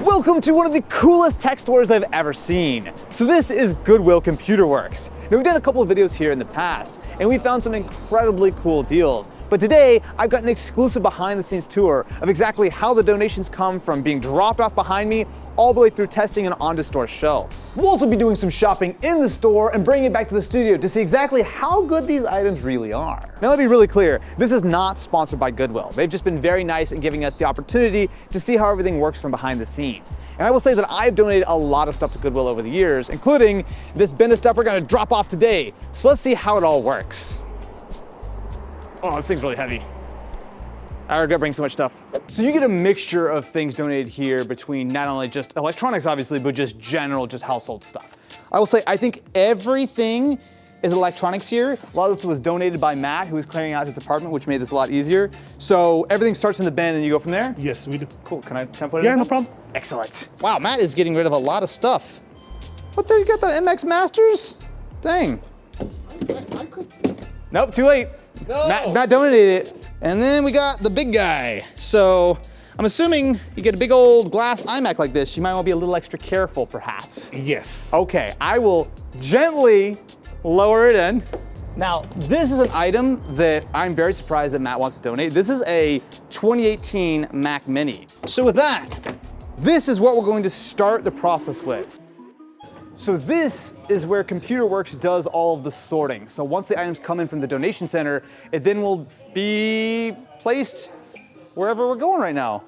Welcome to one of the coolest tech stores I've ever seen. So this is Goodwill Computer Works. Now, we've done a couple of videos here in the past, and we found some incredibly cool deals. But today, I've got an exclusive behind-the-scenes tour of exactly how the donations come from being dropped off behind me all the way through testing and onto store shelves. We'll also be doing some shopping in the store and bringing it back to the studio to see exactly how good these items really are. Now, let me be really clear, this is not sponsored by Goodwill. They've just been very nice in giving us the opportunity to see how everything works from behind the scenes. And I will say that I've donated a lot of stuff to Goodwill over the years, including this bin of stuff we're gonna drop off today. So let's see how it all works. Oh, this thing's really heavy. I gotta bring so much stuff. So you get a mixture of things donated here between not only just electronics, obviously, but just general, just household stuff. I will say, I think everything is electronics here. A lot of this was donated by Matt, who was clearing out his apartment, which made this a lot easier. So everything starts in the bin and you go from there? Yes, we do. Cool, can I put it in? Yeah, no problem. Excellent. Wow, Matt is getting rid of a lot of stuff. What, there you got the MX Masters? Dang. Nope, too late. No. Matt donated it. And then we got the big guy. So I'm assuming you get a big old glass iMac like this, you might want to be a little extra careful perhaps. Yes. Okay, I will gently lower it in. Now, this is an item that I'm very surprised that Matt wants to donate. This is a 2018 Mac Mini. So with that, this is what we're going to start the process with. So this is where Computer Works does all of the sorting. So once the items come in from the donation center, it then will be placed wherever we're going right now.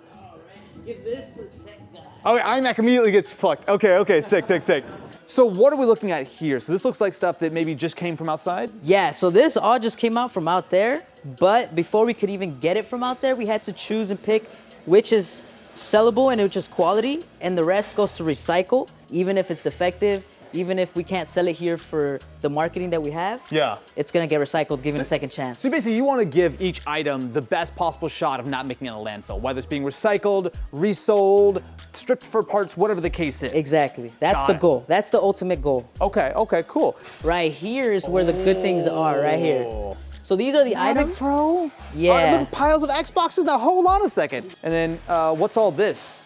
Give this to the tech guy. Oh, iMac immediately gets fucked. Okay, sick. So what are we looking at here? So this looks like stuff that maybe just came from outside? Yeah, so this all just came out from out there, but before we could even get it from out there, we had to choose and pick which is sellable and which is quality, and the rest goes to recycle, even if it's defective, even if we can't sell it here for the marketing that we have. Yeah. It's gonna get recycled, given a second chance. So basically you want to give each item the best possible shot of not making it in a landfill, whether it's being recycled, resold, stripped for parts, whatever the case is. Exactly, that's the goal. That's the ultimate goal. Okay, cool. Right here is where the good things are, right here. So these are the items. MacBook Pro? Yeah. All right, look at piles of Xboxes. Now hold on a second. And then what's all this?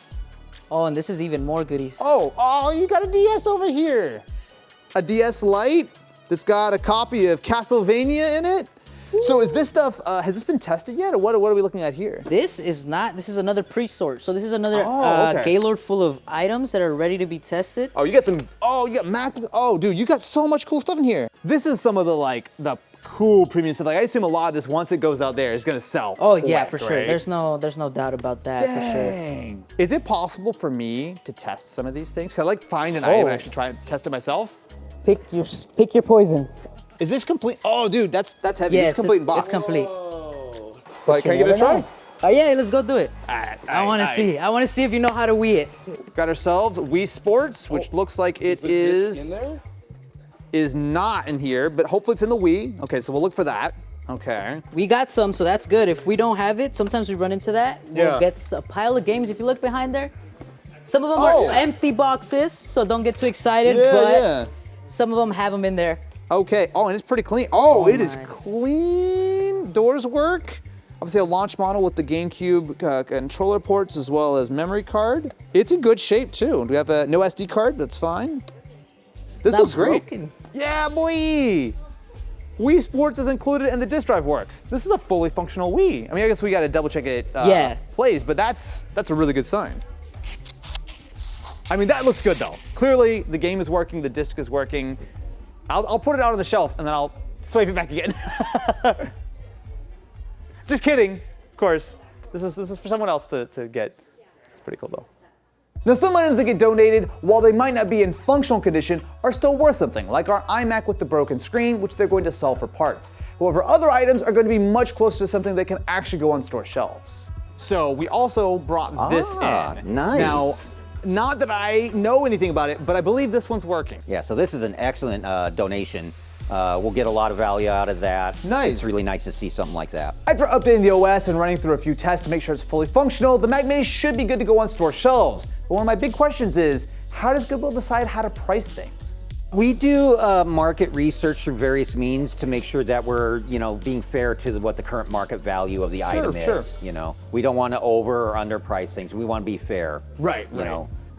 Oh, and this is even more goodies. Oh, you got a DS over here. A DS Lite that's got a copy of Castlevania in it. Ooh. So is this stuff, has this been tested yet? Or what are we looking at here? This is not, this is another pre-sort. So this is another okay. Gaylord full of items that are ready to be tested. Oh, you got some, you got Mac, dude, you got so much cool stuff in here. This is some of the cool premium stuff. Like I assume a lot of this, once it goes out there, is gonna sell. Oh yeah, for right? sure. There's no doubt about that. Dang. For sure. Is it possible for me to test some of these things? Can I like find an item and actually try and test it myself? Pick your poison. Is this complete? Oh, dude, that's heavy. Yes, this is complete in box. It's complete. Like, can I give it a try? Oh yeah, let's go do it. I want to right. see. I want to see if you know how to Wii it. Got ourselves Wii Sports, which looks like it is not in here, but hopefully it's in the Wii. Okay, so we'll look for that. Okay. We got some, so that's good. If we don't have it, sometimes we run into that. We'll get a pile of games. If you look behind there, some of them are empty boxes, so don't get too excited, but some of them have them in there. Okay, and it's pretty clean. Oh, it is clean. Doors work. Obviously a launch model with the GameCube controller ports as well as memory card. It's in good shape too. We have a no SD card, that's fine. This looks great. Broken. Yeah, boy. Wii Sports is included and the disk drive works. This is a fully functional Wii. I mean, I guess we gotta double check it plays, but that's a really good sign. I mean, that looks good though. Clearly the game is working, the disc is working. I'll put it out on the shelf and then I'll swipe it back again. Just kidding, of course. This is for someone else to get. It's pretty cool though. Now some items that get donated, while they might not be in functional condition, are still worth something, like our iMac with the broken screen, which they're going to sell for parts. However, other items are going to be much closer to something that can actually go on store shelves. So we also brought this in. Nice. Now, not that I know anything about it, but I believe this one's working. Yeah, so this is an excellent donation. We'll get a lot of value out of that. Nice. It's really nice to see something like that. After updating the OS and running through a few tests to make sure it's fully functional, the Mac Mini should be good to go on store shelves. But one of my big questions is, how does Goodwill decide how to price things? We do market research through various means to make sure that we're, being fair to what the current market value of the item is. You know, we don't want to over or underprice things. We want to be fair. Right.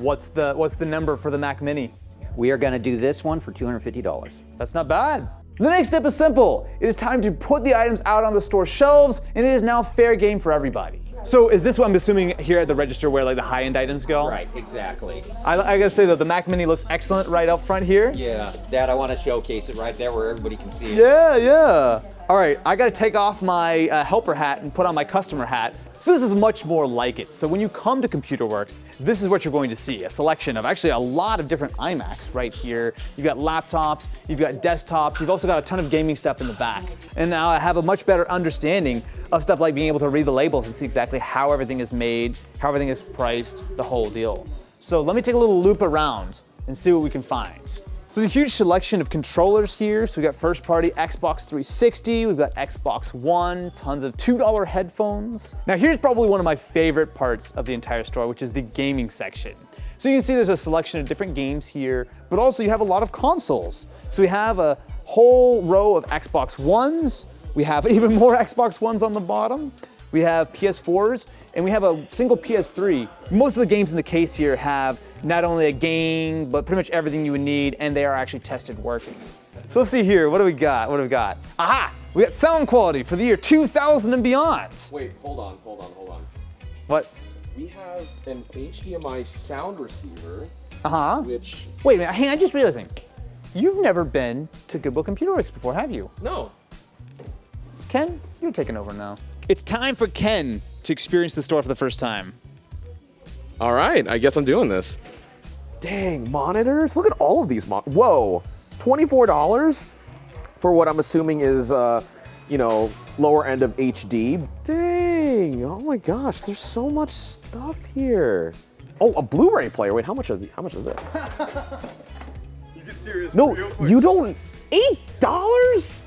What's the number for the Mac Mini? We are going to do this one for $250. That's not bad. The next step is simple. It is time to put the items out on the store shelves, and it is now fair game for everybody. So is this what I'm assuming here at the register where like the high-end items go? Right, exactly. I gotta say though, the Mac Mini looks excellent right up front here. Yeah, that I want to showcase it right there where everybody can see it. Yeah. All right, I gotta take off my helper hat and put on my customer hat. So this is much more like it. So when you come to ComputerWorks, this is what you're going to see, a selection of actually a lot of different iMacs right here. You've got laptops, you've got desktops, you've also got a ton of gaming stuff in the back. And now I have a much better understanding of stuff like being able to read the labels and see exactly how everything is made, how everything is priced, the whole deal. So let me take a little loop around and see what we can find. So there's a huge selection of controllers here. So we got first party Xbox 360, we've got Xbox One, tons of $2 headphones. Now here's probably one of my favorite parts of the entire store, which is the gaming section. So you can see there's a selection of different games here, but also you have a lot of consoles. So we have a whole row of Xbox Ones, we have even more Xbox Ones on the bottom, we have PS4s, and we have a single PS3. Most of the games in the case here have not only a game, but pretty much everything you would need, and they are actually tested working. So let's see here, what do we got? Aha! We got sound quality for the year 2000 and beyond. Wait, hold on. What? We have an HDMI sound receiver, Uh-huh. which, Wait a minute, hang on, just realizing. You've never been to Goodwill ComputerWorks before, have you? no, Ken, you're taking over now. It's time for Ken to experience the store for the first time. all right, I guess I'm doing this. Dang, monitors, look at all of these whoa, $24 for what I'm assuming is, lower end of HD. Dang, oh my gosh, there's so much stuff here. Oh, a Blu-ray player, wait, how much is this? You get serious No, you don't, $8?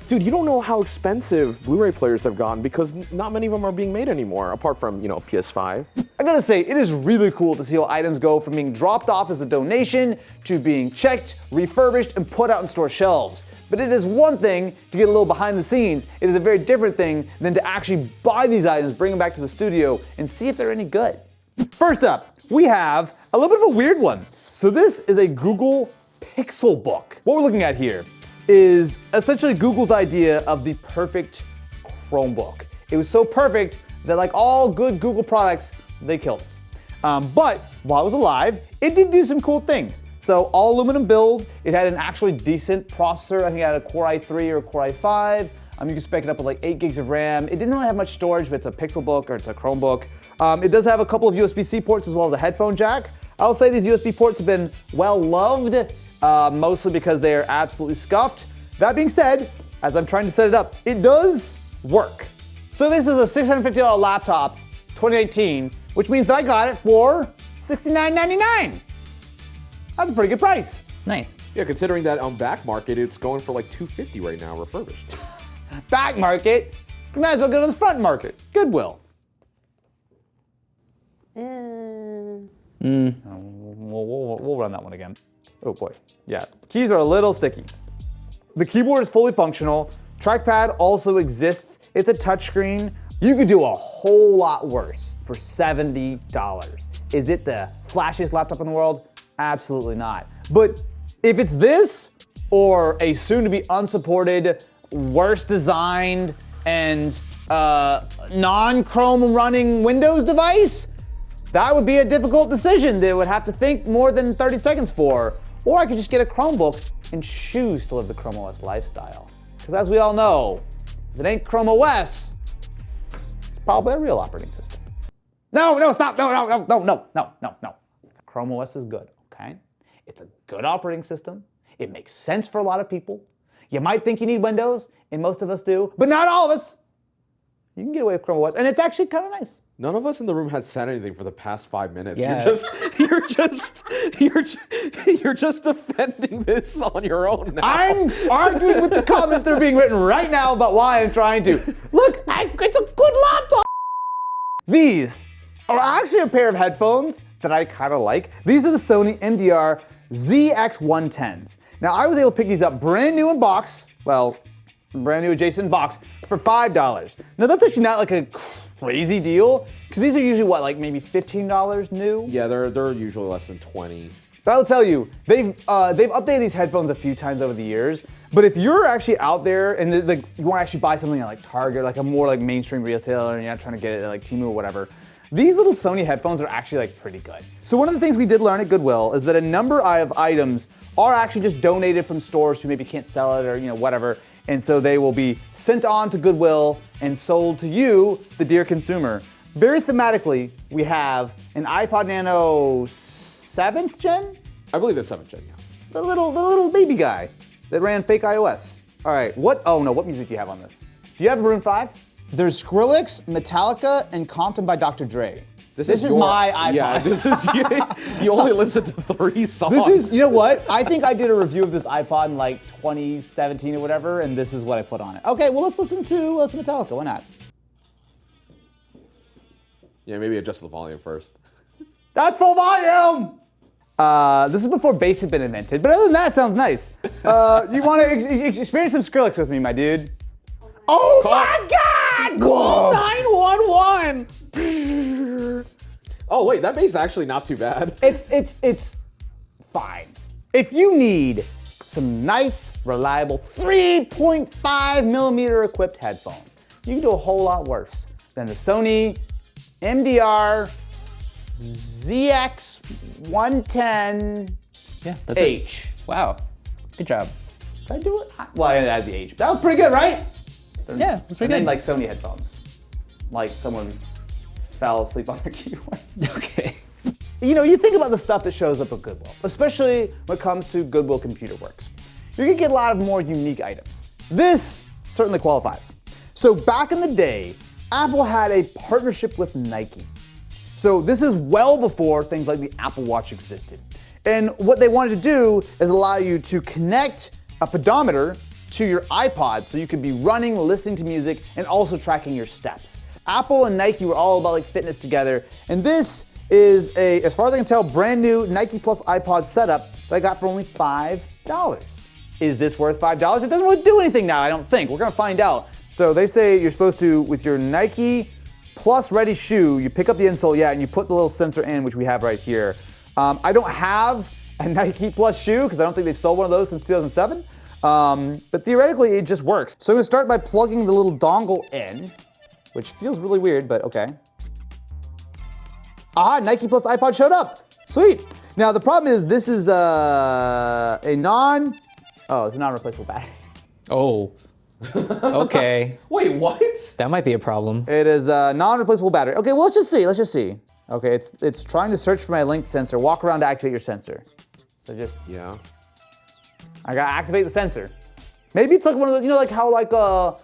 Dude, you don't know how expensive Blu-ray players have gotten because not many of them are being made anymore, apart from, PS5. I gotta say, it is really cool to see how items go from being dropped off as a donation to being checked, refurbished, and put out on store shelves. But it is one thing to get a little behind the scenes. It is a very different thing than to actually buy these items, bring them back to the studio, and see if they're any good. First up, we have a little bit of a weird one. So this is a Google Pixelbook. What we're looking at here is essentially Google's idea of the perfect Chromebook. It was so perfect that like all good Google products, they killed it. But while it was alive, it did do some cool things. So all aluminum build, it had an actually decent processor. I think it had a Core i3 or a Core i5. You can spec it up with like 8 gigs of RAM. It didn't really have much storage, but it's a Pixelbook or it's a Chromebook. It does have a couple of USB-C ports as well as a headphone jack. I'll say these USB ports have been well loved, mostly because they are absolutely scuffed. That being said, as I'm trying to set it up, it does work. So this is a $650 laptop, 2018, which means that I got it for $69.99. That's a pretty good price. Nice. Yeah, considering that on back market, it's going for like $250 right now, refurbished. Back market, you might as well go to the front market, Goodwill. We'll run that one again. Oh boy, yeah. Keys are a little sticky. The keyboard is fully functional. Trackpad also exists. It's a touchscreen. You could do a whole lot worse for $70. Is it the flashiest laptop in the world? Absolutely not. But if it's this or a soon-to-be unsupported, worse designed, and non-Chrome running Windows device, that would be a difficult decision that I would have to think more than 30 seconds for. Or I could just get a Chromebook and choose to live the Chrome OS lifestyle. Because as we all know, if it ain't Chrome OS, it's probably a real operating system. No, stop, no. Chrome OS is good, okay? It's a good operating system. It makes sense for a lot of people. You might think you need Windows, and most of us do, but not all of us. You can get away with Chrome OS, and it's actually kind of nice. None of us in the room had said anything for the past 5 minutes. Yeah. You're just defending this on your own now. I'm arguing with the comments that are being written right now about why I'm trying to. Look, it's a good laptop. These are actually a pair of headphones that I kind of like. These are the Sony MDR ZX110s. Now, I was able to pick these up brand new in box, well, brand new adjacent box, for $5. Now, that's actually not like a crazy deal? Because these are usually what, like maybe $15 new? Yeah, they're usually less than 20. But I'll tell you, they've updated these headphones a few times over the years. But if you're actually out there and you want to actually buy something at like Target, like a more like mainstream retailer, and you're not trying to get it at like Temu or whatever, these little Sony headphones are actually like pretty good. So one of the things we did learn at Goodwill is that a number of items are actually just donated from stores who maybe can't sell it or whatever, and so they will be sent on to Goodwill and sold to you, the dear consumer. Very thematically, we have an iPod Nano 7th gen? I believe it's 7th gen, yeah. The little baby guy that ran fake iOS. All right, what music do you have on this? Do you have Maroon 5? There's Skrillex, Metallica, and Compton by Dr. Dre. This is my iPod. Yeah, this is, you only listen to 3 songs. This is, you know what? I think I did a review of this iPod in like 2017 or whatever, and this is what I put on it. Okay, well, let's listen to some Metallica, why not? Yeah, maybe adjust the volume first. That's full volume! This is before bass had been invented, but other than that, it sounds nice. You want to experience some Skrillex with me, my dude? Oh my God! Call 911! Oh wait, that bass is actually not too bad. It's fine. If you need some nice, reliable 3.5 millimeter equipped headphones, you can do a whole lot worse than the Sony MDR ZX110 H. Wow. Good job. Did I do it? Well, I didn't add the H. That was pretty good, right? Yeah, it's pretty And then good. like Sony headphones. Like someone fell asleep on their keyboard. Okay. You think about the stuff that shows up at Goodwill, especially when it comes to Goodwill Computer Works. You're gonna get a lot of more unique items. This certainly qualifies. So back in the day, Apple had a partnership with Nike. So this is well before things like the Apple Watch existed. And what they wanted to do is allow you to connect a pedometer to your iPod so you could be running, listening to music, and also tracking your steps. Apple and Nike were all about like fitness together, and this is a, as far as I can tell, brand new Nike Plus iPod setup that I got for only $5. Is this worth $5? It doesn't really do anything now, I don't think. We're gonna find out. So they say you're supposed to, with your Nike Plus Ready shoe, you pick up the insole, and you put the little sensor in, which we have right here. I don't have a Nike Plus shoe because I don't think they've sold one of those since 2007. But theoretically, it just works. So I'm gonna start by plugging the little dongle in, which feels really weird, but okay. Ah, Nike Plus iPod showed up. Sweet. Now the problem is this is it's a non-replaceable battery. Oh. Okay. Wait, what? That might be a problem. It is a non-replaceable battery. Okay, well, let's just see. Okay, it's trying to search for my linked sensor. Walk around to activate your sensor. So just, Yeah. I gotta activate the sensor. Maybe it's like one of the, like how like a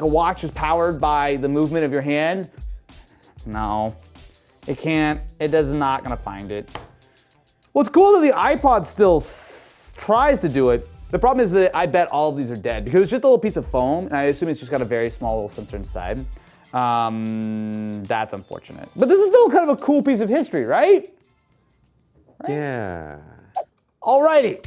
watch is powered by the movement of your hand. No, it can't. It is not gonna find it. Well, it's cool that the iPod still tries to do it. The problem is that I bet all of these are dead because it's just a little piece of foam, and I assume it's just got a very small little sensor inside. That's unfortunate. But this is still kind of a cool piece of history, right? Yeah. Alrighty.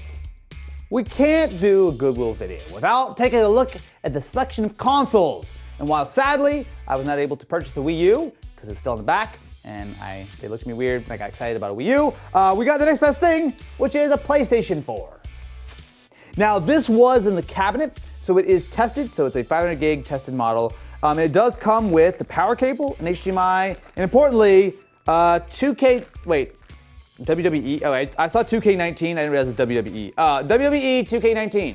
We can't do a Goodwill video without taking a look at the selection of consoles. And while sadly, I was not able to purchase the Wii U, because it's still in the back, and they looked at me weird, and I got excited about a Wii U, we got the next best thing, which is a PlayStation 4. Now, this was in the cabinet, so it is tested, so it's a 500 gig tested model. And it does come with the power cable, an HDMI, and importantly, WWE. Oh, I saw 2K19, I didn't realize it's WWE. WWE 2K19.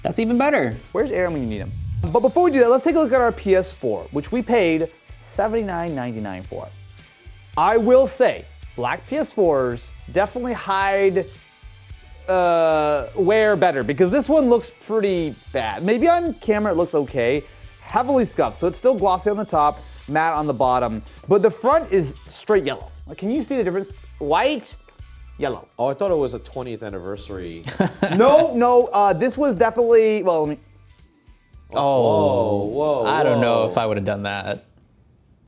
That's even better. Where's Aaron when you need him? But before we do that, let's take a look at our PS4, which we paid $79.99 for. I will say, black PS4s definitely hide wear better because this one looks pretty bad. Maybe on camera it looks okay. Heavily scuffed, so it's still glossy on the top, matte on the bottom, but the front is straight yellow. Like, can you see the difference? White, yellow. Oh, I thought it was a 20th anniversary. No, this was definitely, well, let me, Whoa. I don't know if I would have done that.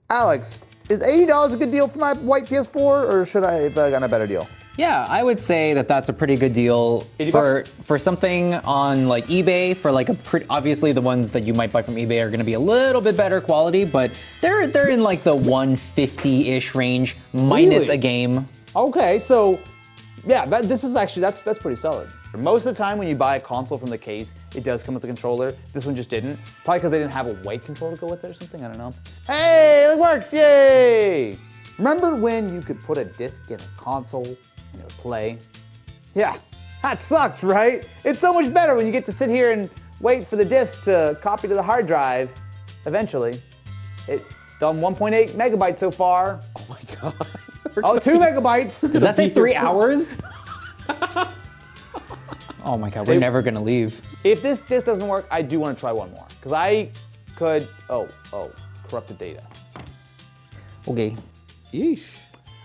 Alex, is $80 a good deal for my white PS4, or should I have gotten a better deal? Yeah, I would say that that's a pretty good deal 80 for bucks? for something on like eBay. For like obviously the ones that you might buy from eBay are going to be a little bit better quality, but they're in like the 150-ish range minus Really? a game. Okay, so yeah, this is actually that's pretty solid. Most of the time when you buy a console from the case, it does come with a controller. This one just didn't. Probably because they didn't have a white controller to go with it or something, I don't know. Hey, it works, yay! Remember when you could put a disc in a console and it would play? Yeah, that sucked, right? It's so much better when you get to sit here and wait for the disc to copy to the hard drive eventually. It's done 1.8 megabytes so far. Oh my God. Oh, 2 megabytes. Does that say 3 hours? Oh my God, we're never gonna leave. If this doesn't work, I do want to try one more. Because I could, corrupted data. Okay. Yeesh.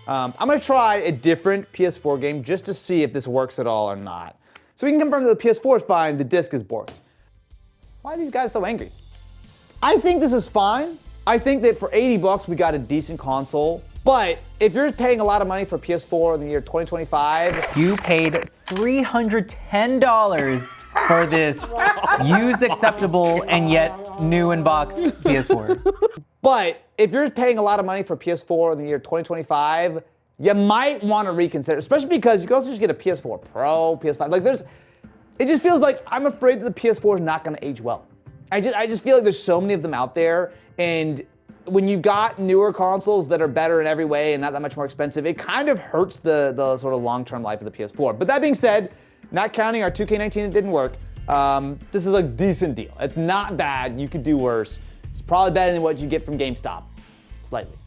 I'm gonna try a different PS4 game just to see if this works at all or not. So we can confirm that the PS4 is fine, the disc is boring. Why are these guys so angry? I think this is fine. I think that for 80 bucks we got a decent console. But if you're paying a lot of money for PS4 in the year 2025, You paid $310 for this used, acceptable, and yet new in box PS4. but if you're paying a lot of money for PS4 in the year 2025, you might want to reconsider, especially because you can also just get a PS4 Pro, PS5. Like it just feels like I'm afraid that the PS4 is not going to age well. I just feel like there's so many of them out there, and when you've got newer consoles that are better in every way and not that much more expensive, it kind of hurts the sort of long-term life of the PS4. But that being said, not counting our 2K19 that didn't work, this is a decent deal. It's not bad. You could do worse. It's probably better than what you get from GameStop, slightly.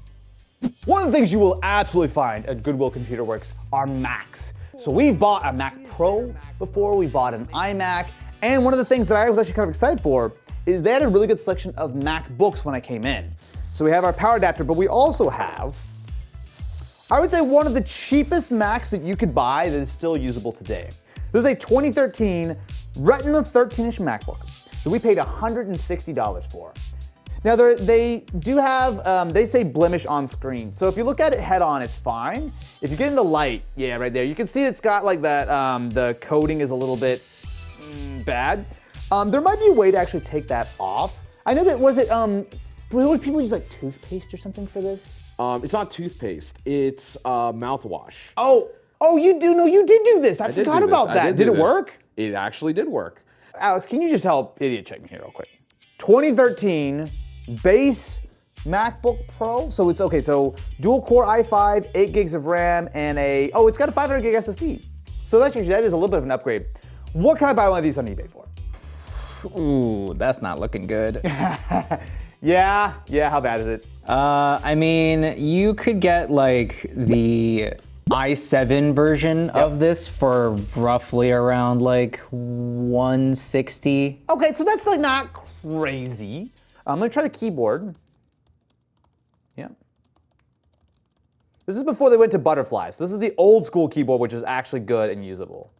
One of the things you will absolutely find at Goodwill Computer Works are Macs. So we've bought a Mac Pro before, we bought an iMac, and one of the things that I was actually kind of excited for is they had a really good selection of MacBooks when I came in. So we have our power adapter, but we also have, I would say, one of the cheapest Macs that you could buy that is still usable today. This is a 2013 Retina 13-inch MacBook that we paid $160 for. Now they do have, they say blemish on screen. So if you look at it head on, it's fine. If you get in the light, yeah, right there, you can see it's got like that, the coating is a little bit bad. There might be a way to actually take that off. I know that, would people use like toothpaste or something for this? It's not toothpaste. It's mouthwash. Oh, you did do this. I did forgot do this. about I that. do Did it this. work? It actually did work. Alex, can you just help idiot check me here real quick? 2013 base MacBook Pro. So it's okay. So dual core i5, 8 gigs of RAM, and it's got a 500 gig SSD. So that is a little bit of an upgrade. What can I buy one of these on eBay for? Ooh, that's not looking good. Yeah, how bad is it? I mean, you could get like the i7 version of this for roughly around like 160. Okay, so that's like not crazy. I'm gonna try the keyboard. Yeah. This is before they went to butterfly. So this is the old school keyboard, which is actually good and usable.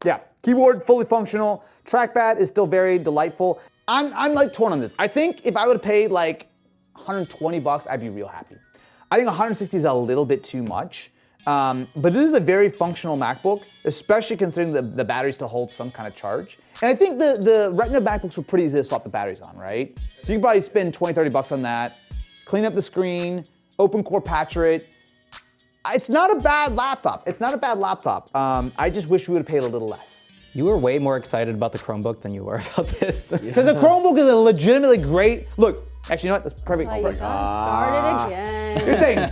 Yeah, keyboard fully functional. Trackpad is still very delightful. I'm like torn on this. I think if I would have paid like 120 bucks, I'd be real happy. I think 160 is a little bit too much. But this is a very functional MacBook, especially considering the battery still holds some kind of charge. And I think the Retina MacBooks were pretty easy to swap the batteries on, right? So you can probably spend 20, 30 bucks on that, clean up the screen, open core patch it. It's not a bad laptop. I just wish we would have paid a little less. You were way more excited about the Chromebook than you were about this. Because the Chromebook is a legitimately great, look, actually, you know what, that's perfect. Oh, you got started again. Good thing.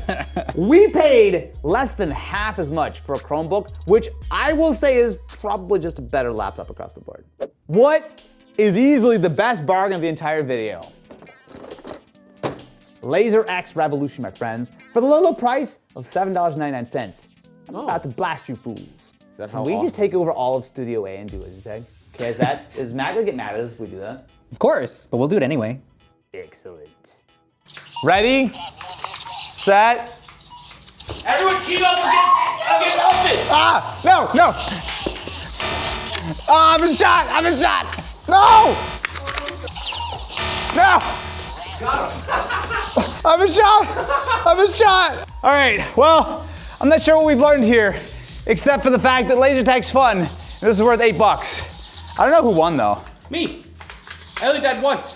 We paid less than half as much for a Chromebook, which I will say is probably just a better laptop across the board. What is easily the best bargain of the entire video? Laser X Revolution, my friends, for the low price of $7.99. I'm about to blast you fools. Is that how Can we awesome? just take over all of Studio A and do it, okay? Okay, is Matt gonna get mad at us if we do that? Of course, but we'll do it anyway. Excellent. Ready, set. Everyone keep up against Elfin! No. Oh, I've been shot. No. I've been shot. All right, well, I'm not sure what we've learned here, except for the fact that laser tag's fun. And this is worth $8. I don't know who won though. Me. I only died once.